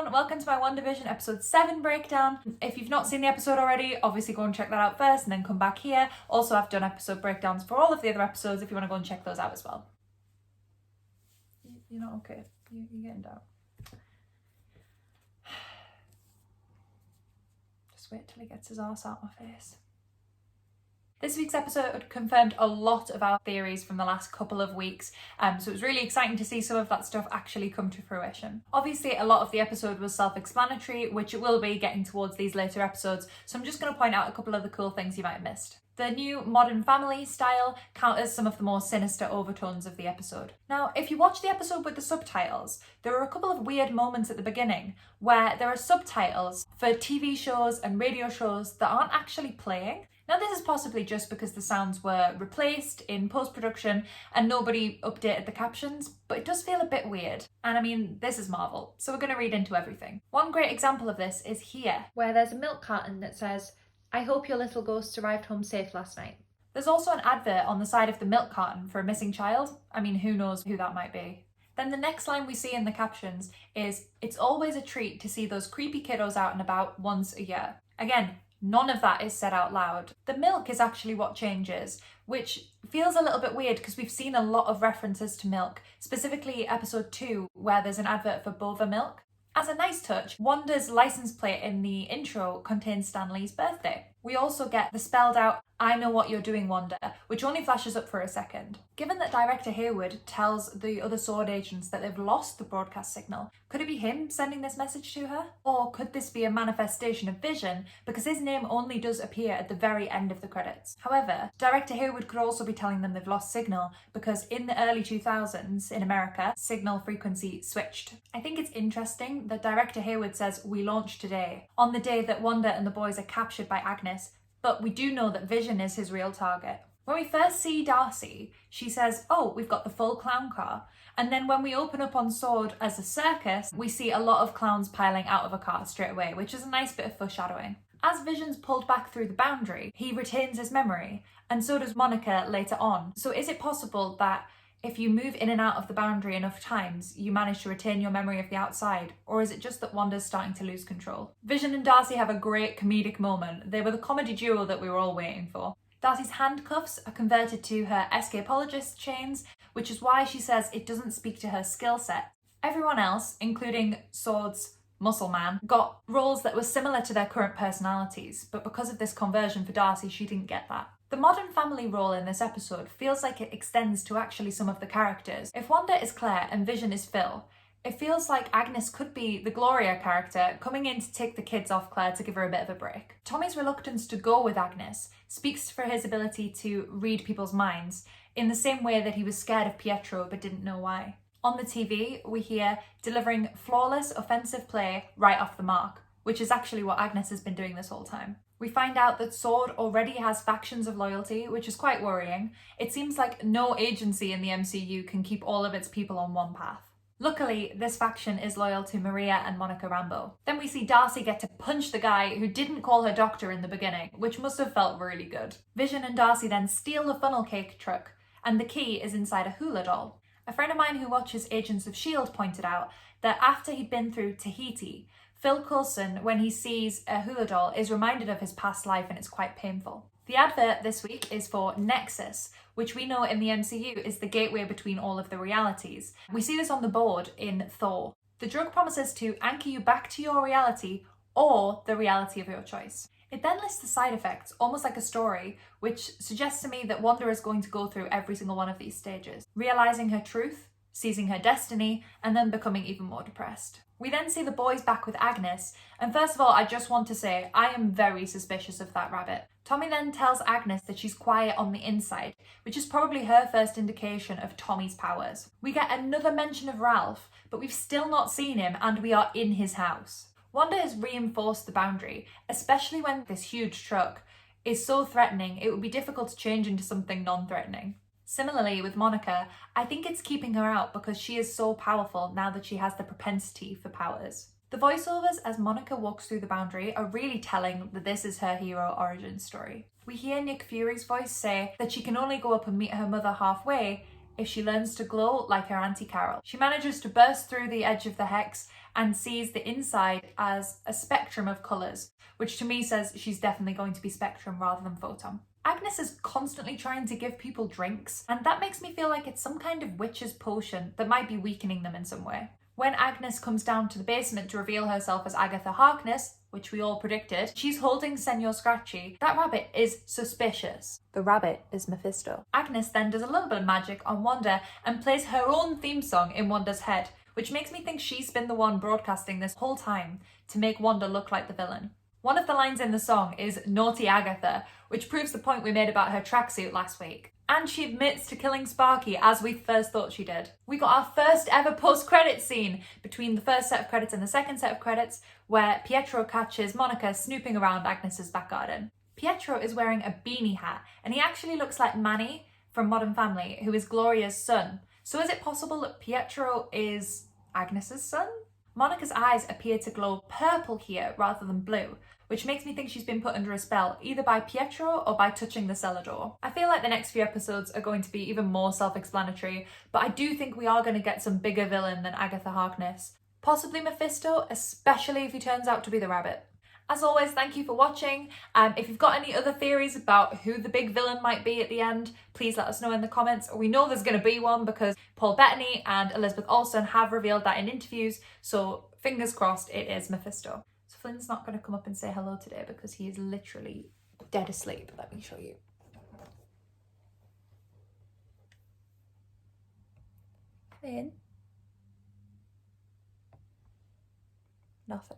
everyone, welcome to my Wandavision episode 7 breakdown. If you've not seen the episode already, obviously go and check that out first and then come back here. Also, I've done episode breakdowns for all of the other episodes if you want to go and check those out as well. You're not okay. You're getting down. Just wait till he gets his arse out my face. This week's episode confirmed a lot of our theories from the last couple of weeks, so it was really exciting to see some of that stuff actually come to fruition. Obviously, a lot of the episode was self-explanatory, which it will be getting towards these later episodes, so I'm just going to point out a couple of the cool things you might have missed. The new Modern Family style counters some of the more sinister overtones of the episode. Now, if you watch the episode with the subtitles, there are a couple of weird moments at the beginning where there are subtitles for TV shows and radio shows that aren't actually playing. Now, this is possibly just because the sounds were replaced in post-production and nobody updated the captions, but it does feel a bit weird. And I mean, this is Marvel, so we're going to read into everything. One great example of this is here, where there's a milk carton that says, "I hope your little ghost arrived home safe last night." There's also an advert on the side of the milk carton for a missing child. I mean, who knows who that might be. Then the next line we see in the captions is, "It's always a treat to see those creepy kiddos out and about once a year." Again, none of that is said out loud. The milk is actually what changes, which feels a little bit weird because we've seen a lot of references to milk, specifically episode 2, where there's an advert for Bova milk. As a nice touch, Wanda's license plate in the intro contains Stan Lee's birthday. We also get the spelled out, "I know what you're doing, Wanda," which only flashes up for a second. Given that Director Hayward tells the other sword agents that they've lost the broadcast signal, could it be him sending this message to her? Or could this be a manifestation of Vision, because his name only does appear at the very end of the credits? However, Director Hayward could also be telling them they've lost signal, because in the early 2000s, in America, signal frequency switched. I think it's interesting that Director Hayward says, "We launch today," on the day that Wanda and the boys are captured by Agnes, but we do know that Vision is his real target. When we first see Darcy, she says, "Oh, we've got the full clown car." And then when we open up on Sword as a circus, we see a lot of clowns piling out of a car straight away, which is a nice bit of foreshadowing. As Vision's pulled back through the boundary, he retains his memory, and so does Monica later on. So is it possible that if you move in and out of the boundary enough times, you manage to retain your memory of the outside? Or is it just that Wanda's starting to lose control? Vision and Darcy have a great comedic moment. They were the comedy duo that we were all waiting for. Darcy's handcuffs are converted to her escapologist chains, which is why she says it doesn't speak to her skill set. Everyone else, including Sword's Muscle Man, got roles that were similar to their current personalities, but because of this conversion for Darcy, she didn't get that. The Modern Family role in this episode feels like it extends to actually some of the characters. If Wanda is Claire and Vision is Phil, it feels like Agnes could be the Gloria character coming in to take the kids off Claire to give her a bit of a break. Tommy's reluctance to go with Agnes speaks for his ability to read people's minds in the same way that he was scared of Pietro but didn't know why. On the TV, we hear delivering flawless offensive play right off the mark, which is actually what Agnes has been doing this whole time. We find out that Sword already has factions of loyalty, which is quite worrying. It seems like no agency in the MCU can keep all of its people on one path. Luckily, this faction is loyal to Maria and Monica Rambeau. Then we see Darcy get to punch the guy who didn't call her doctor in the beginning, which must have felt really good. Vision and Darcy then steal the funnel cake truck, and the key is inside a hula doll. A friend of mine who watches Agents of S.H.I.E.L.D. pointed out that after he'd been through Tahiti, Phil Coulson, when he sees a hula doll, is reminded of his past life and it's quite painful. The advert this week is for Nexus, which we know in the MCU is the gateway between all of the realities. We see this on the board in Thor. The drug promises to anchor you back to your reality or the reality of your choice. It then lists the side effects, almost like a story, which suggests to me that Wanda is going to go through every single one of these stages, realising her truth, seizing her destiny, and then becoming even more depressed. We then see the boys back with Agnes, and first of all, I just want to say, I am very suspicious of that rabbit. Tommy then tells Agnes that she's quiet on the inside, which is probably her first indication of Tommy's powers. We get another mention of Ralph, but we've still not seen him, and we are in his house. Wanda has reinforced the boundary, especially when this huge truck is so threatening, it would be difficult to change into something non-threatening. Similarly with Monica, I think it's keeping her out because she is so powerful now that she has the propensity for powers. The voiceovers as Monica walks through the boundary are really telling that this is her hero origin story. We hear Nick Fury's voice say that she can only go up and meet her mother halfway if she learns to glow like her Auntie Carol. She manages to burst through the edge of the hex and sees the inside as a spectrum of colours, which to me says she's definitely going to be spectrum rather than photon. Agnes is constantly trying to give people drinks, and that makes me feel like it's some kind of witch's potion that might be weakening them in some way. When Agnes comes down to the basement to reveal herself as Agatha Harkness, which we all predicted, she's holding Senor Scratchy. That rabbit is suspicious. The rabbit is Mephisto. Agnes then does a little bit of magic on Wanda and plays her own theme song in Wanda's head, which makes me think she's been the one broadcasting this whole time to make Wanda look like the villain. One of the lines in the song is "Naughty Agatha," which proves the point we made about her tracksuit last week. And she admits to killing Sparky as we first thought she did. We got our first ever post-credit scene between the first set of credits and the second set of credits, where Pietro catches Monica snooping around Agnes's back garden. Pietro is wearing a beanie hat, and he actually looks like Manny from Modern Family, who is Gloria's son. So is it possible that Pietro is Agnes's son? Monica's eyes appear to glow purple here rather than blue, which makes me think she's been put under a spell either by Pietro or by touching the cellar door. I feel like the next few episodes are going to be even more self-explanatory, but I do think we are going to get some bigger villain than Agatha Harkness. Possibly Mephisto, especially if he turns out to be the rabbit. As always, thank you for watching. If you've got any other theories about who the big villain might be at the end, please let us know in the comments. We know there's going to be one because Paul Bettany and Elizabeth Olsen have revealed that in interviews, so fingers crossed it is Mephisto. So Flynn's not going to come up and say hello today because he is literally dead asleep. Let me show you. Flynn? Nothing.